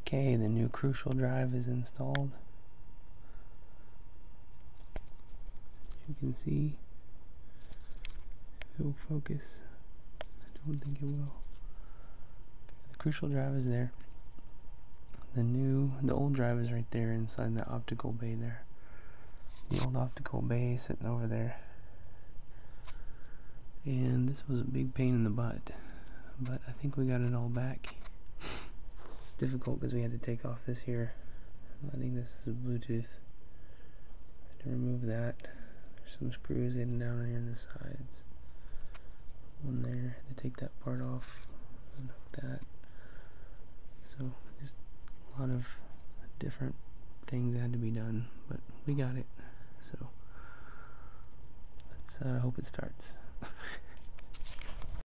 Okay, the new Crucial drive is installed. As you can see, it will focus. I don't think it will. Okay, the Crucial drive is there. The old drive is right there inside the optical bay there. The old optical bay sitting over there. And this was a big pain in the butt, but I think we got it all back. It's difficult because we had to take off this here. I think this is Bluetooth. To remove that, there's some screws in down here on the sides. One there, to take that part off, and hook that. So just a lot of different things that had to be done, but we got it. So let's hope it starts.